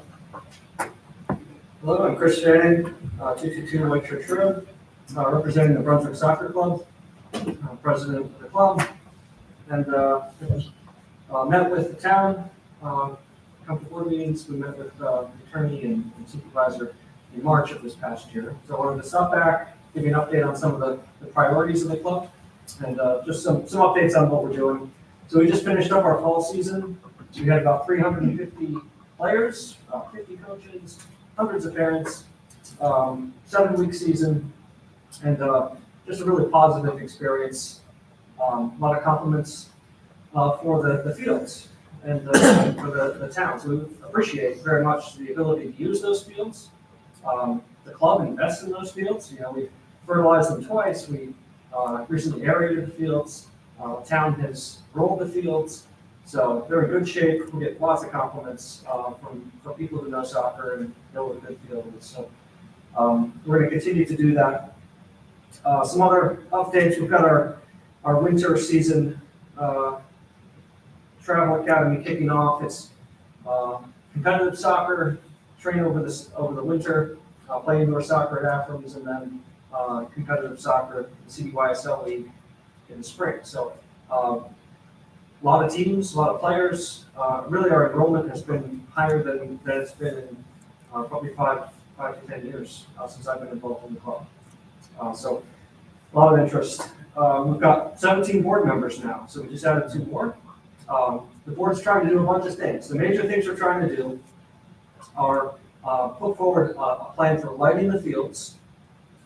I'm Chris Shannon, 222 Lake Church Road, representing the Brunswick Soccer Club. I'm president of the club, and met with the town, come to board meetings. We met with the attorney and supervisor in March of this past year. So I wanted to stop back, give you an update on some of the priorities of the club, and just some updates on what we're doing. So we just finished up our fall season. We had about 350 players, about 50 coaches, hundreds of parents, 7-week season, and just a really positive experience. A lot of compliments for the fields and for the town. So we appreciate very much the ability to use those fields. The club invests in those fields. You know, we fertilized them twice. We recently aerated the fields. Town has rolled the fields. So they're in good shape. We get lots of compliments from people who know soccer and know what a good field is. So we're going to continue to do that. Some other updates. We've got our winter season travel academy kicking off. It's competitive soccer, train over the winter, play indoor soccer at Athens, and then competitive soccer, the CDYSL League in the spring. So a lot of teams, a lot of players. Really, our enrollment has been higher than it's been in probably 5 to 10 years since I've been involved in the club. So a lot of interest. We've got 17 board members now, so we just added 2 more. The board's trying to do a bunch of things. The major things we're trying to do are put forward a plan for lighting the fields,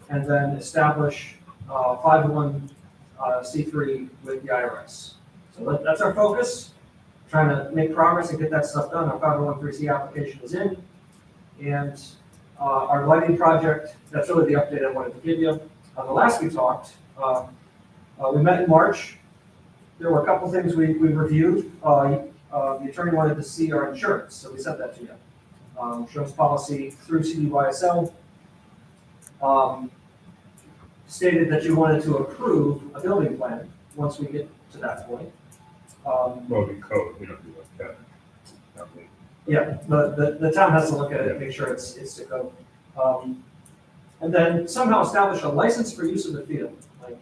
and then establish 501c3 with the IRS. So that's our focus, trying to make progress and get that stuff done. Our 501c application is in, and our lighting project, that's really the update I wanted to give you. The last we talked, we met in March. There were a couple things we reviewed. The attorney wanted to see our insurance, so we sent that to you. Insurance policy through CDYSL. Stated that you wanted to approve a building plan once we get to that point. Well, the code, we don't do that. Yeah, the town has to look at it, make sure it's to code. And then somehow establish a license for use of the field. Like,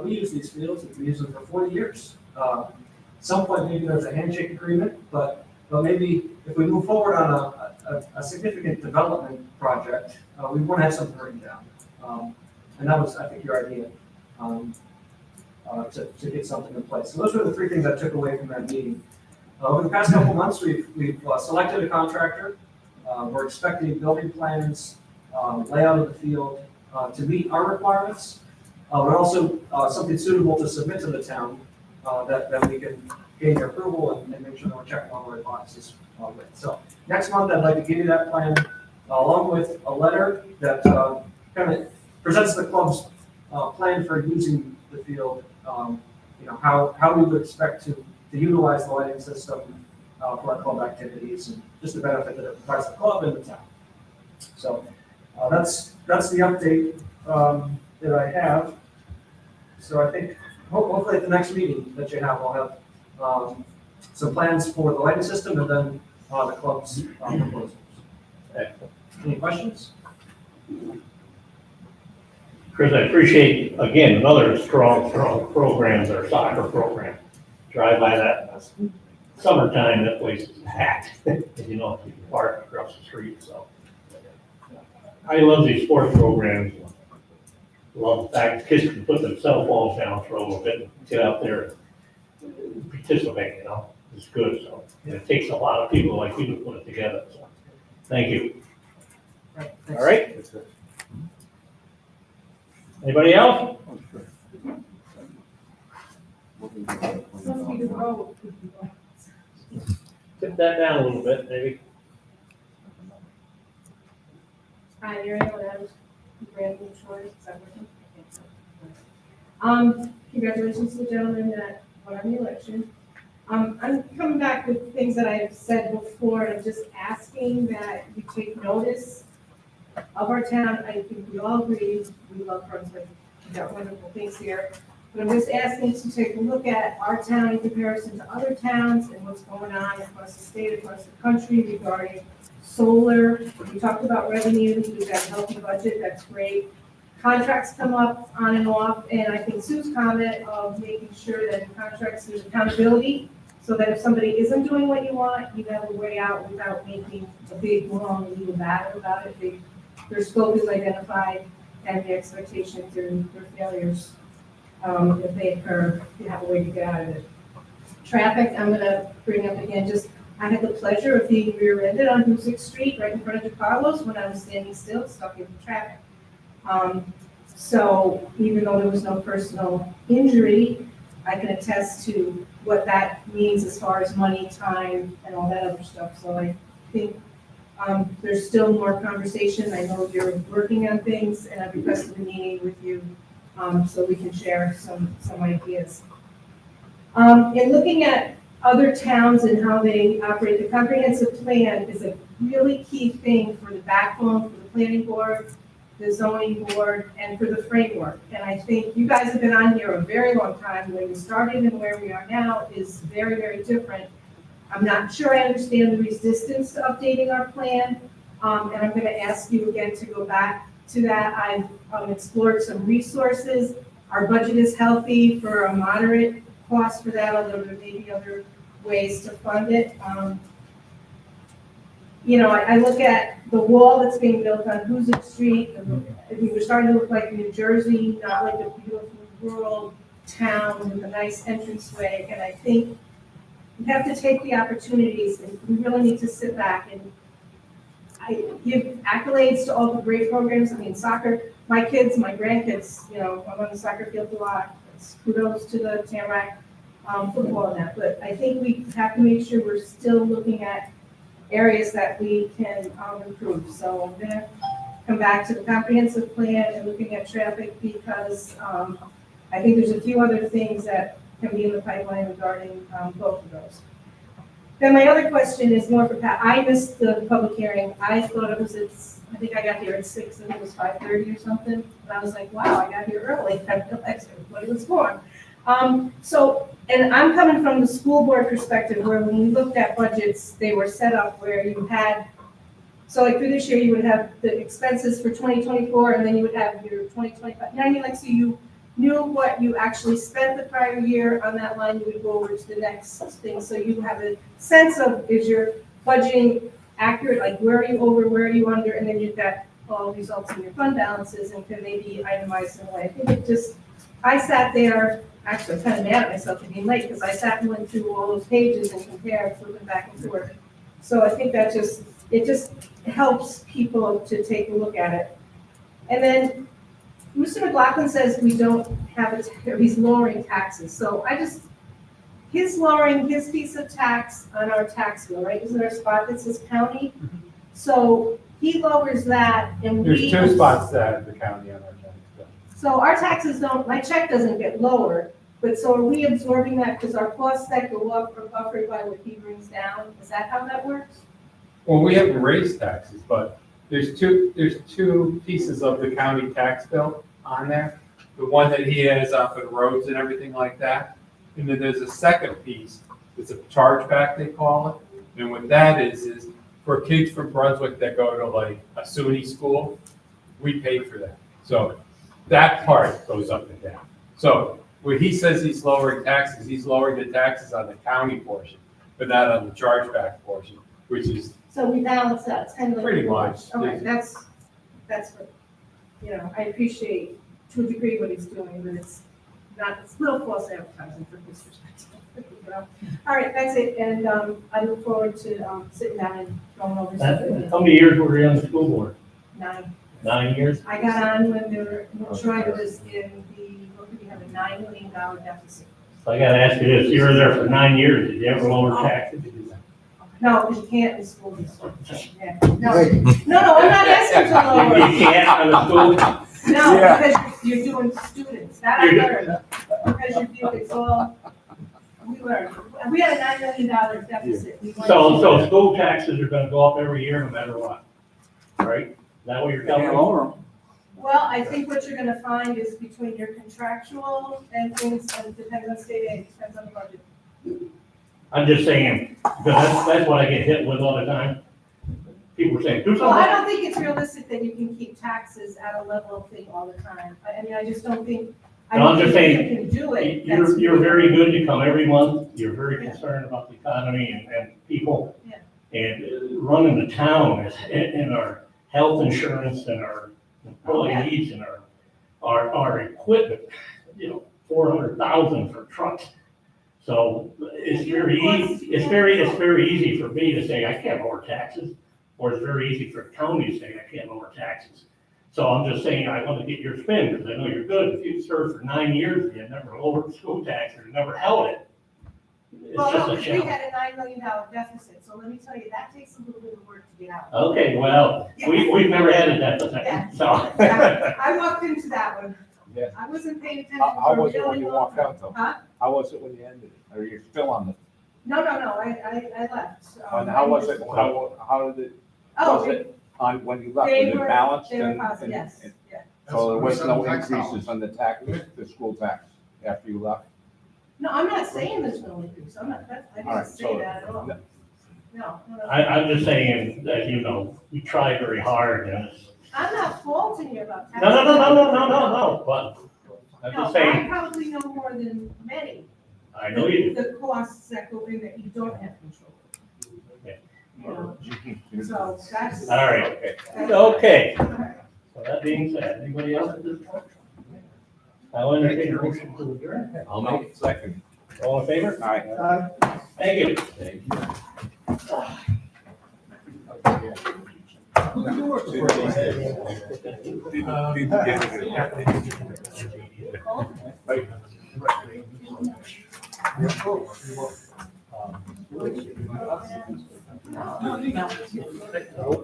we use these fields, we've used them for 40 years. At some point, maybe there's a handshake agreement, but maybe if we move forward on a significant development project, we want to have something written down. And that was, I think, your idea, to get something in place. So those were the 3 things I took away from that meeting. Over the past couple months, we've selected a contractor. We're expecting building plans, layout of the field, to meet our requirements, but also, something suitable to submit to the town, that we can gain their approval and make sure that we're checking all the right boxes with. So next month, I'd like to give you that plan, along with a letter that, kind of presents the club's, plan for using the field, how we would expect to utilize the lighting system, for our club activities and just the benefit that it provides the club and the town. So, that's the update, that I have. So I think hopefully at the next meeting that you have, we'll have, some plans for the lighting system and then, the club's, proposals. Any questions? Chris, I appreciate, again, another strong program, our soccer program. Drive by that summertime, that place is packed, you know, you can park across the street, so. I love these sports programs. Love the fact kids can put their cell phones down for a little bit, and get out there and participate, you know, it's good, so. And it takes a lot of people like you to put it together, so, thank you. Right, All thanks. right? Anybody else? Tip that down a little bit, maybe. Hi, Mary Ellen Adams, Brandon Shores, is that working? Congratulations to the gentleman that won the election. I'm coming back with things that I've said before, and I'm just asking that you take notice of our town. I think we all agree, we love Brunswick, we've got wonderful things here. But I'm just asking to take a look at our town in comparison to other towns and what's going on across the state, across the country regarding solar. We talked about revenues, we've got a healthy budget, that's great. Contracts come up on and off, and I think Sue's comment of making sure that in contracts there's accountability, so that if somebody isn't doing what you want, you have a way out without making a big, long legal battle about it. Their scope is identified and the expectations or failures, if they occur, you have a way to get out of it. Traffic, I'm gonna bring up again, just, I had the pleasure of being rear-ended on Hoosick Street, right in front of DeCarlo's, when I was standing still, stuck in traffic. So even though there was no personal injury, I can attest to what that means as far as money, time, and all that other stuff. So I think there's still more conversation. I know you're working on things, and I've requested a meeting with you so we can share some ideas. In looking at other towns and how they operate, the comprehensive plan is a really key thing for the backbone, for the planning board, the zoning board, and for the framework. And I think you guys have been on here a very long time. When we started and where we are now is very, very different. I'm not sure I understand the resistance to updating our plan, and I'm going to ask you again to go back to that. I've explored some resources. Our budget is healthy for a moderate cost for that, although there may be other ways to fund it. I look at the wall that's being built on Hoosick Street. We were starting to look like New Jersey, not like a beautiful rural town with a nice entranceway. And I think we have to take the opportunities, and we really need to sit back and I give accolades to all the great programs. I mean, soccer, my kids, my grandkids, I'm on the soccer field a lot. It's kudos to the Tamarack football and that. But I think we have to make sure we're still looking at areas that we can improve. So I'm gonna come back to the comprehensive plan and looking at traffic because I think there's a few other things that can be in the pipeline regarding both of those. Then my other question is more for Pat. I missed the public hearing. I thought it was I think I got here at 6 and it was 5:30 or something. And I was like, wow, I got here early. I realized what it was for. And I'm coming from the school board perspective where when we looked at budgets, they were set up where you had, so like for this year, you would have the expenses for 2024 and then you would have your 2025. So you knew what you actually spent the prior year on that line, you would go over to the next thing. So you have a sense of, is your budgeting accurate? Like where are you over, where are you under? And then you've got all results in your fund balances and can they be itemized in a way? I think I sat there, actually I'm kind of mad at myself for being late because I sat and went through all those pages and compared, flipping back and forth. So I think that just it just helps people to take a look at it. And then Mr. McLaughlin says we don't have he's lowering taxes, so he's lowering his piece of tax on our tax bill, right? Isn't there a spot that says county? So he lowers that and we. There's two spots that have the county on our tax bill. So our taxes my check doesn't get lower, but so are we absorbing that because our costs that go up are buffered by what he brings down? Is that how that works? Well, we haven't raised taxes, but there's two pieces of the county tax bill on there. The one that he has up in roads and everything like that. And then there's a second piece, it's a chargeback, they call it. And what that is for kids from Brunswick that go to like a SUNY school, we pay for that. So that part goes up and down. So when he says he's lowering taxes, he's lowering the taxes on the county portion, but not on the chargeback portion, which is So we balance out, it's kind of like. pretty much. Okay, that's what, I appreciate to a degree what he's doing, but it's a little false advertising from his perspective. All right, that's it, and I look forward to sitting down and going over something. How many years were you on the school board? 9. 9 years? I got on when Troy was in we have a $9 million deficit. So I gotta ask you this, you were there for 9 years, did you ever lower taxes? No, because you can't in school district. Yeah. No, I'm not asking to lower. You can't on the school? No, Yeah. because you're doing students, that I learned, because you feel it's all, we learned. We had a $9 million deficit. We went So to- school taxes are gonna go up every year no matter what, right? Is that what you're telling me? Well, I think what you're gonna find is between your contractual and things, and it depends on state aid, it depends on the budget. I'm just saying, because that's what I get hit with all the time. People are saying, do Well, I something. don't think it's realistic that you can keep taxes at a level thing all the time. I mean, I just don't think, I No, I'm don't just think saying, you can do it. You're very good, you come every month, you're very concerned about the economy and people. Yeah. And running the town and our health insurance and our employee needs and our equipment, 400,000 for trucks. So it's very easy, it's very easy for me to say I can't lower taxes, or it's very easy for the county to say I can't lower taxes. So I'm just saying, I want to get your spin, because I know you're good. If you served for 9 years, and you never lowered school tax, or never held it, it's Well, just no, a we challenge. had a $9 million deficit, so let me tell you, that takes a little bit of work to get out. Okay, well, we've never had a deficit, Yeah. so. Yeah, I walked into that one. Yeah. I wasn't paying attention. How for was it really when you long walked time. out though? Huh? How was it when you ended it? Or you're still on the, No, I left. and how was it, how did it, Oh, was it on, when you left, they was it were, balanced? they were and- positive, and- yes, and- yeah. So there was no Tax increases on the tax, the school tax after you left? No, I'm not saying there's no increase, I All didn't right, say so- that at all. No. I'm just saying that, we try very hard, and it's, I'm not faulting you about taxes. no, but I'm No, just I saying, probably know more than many, I know you do. the costs that go in that you don't have control. Yeah. You know, so that's. All right, that's- okay. all right. So that being said, anybody else at this point? I'll entertain a motion to adjourn. I'll make it. Second. All in favor? All right. Thank you. Thank you. No.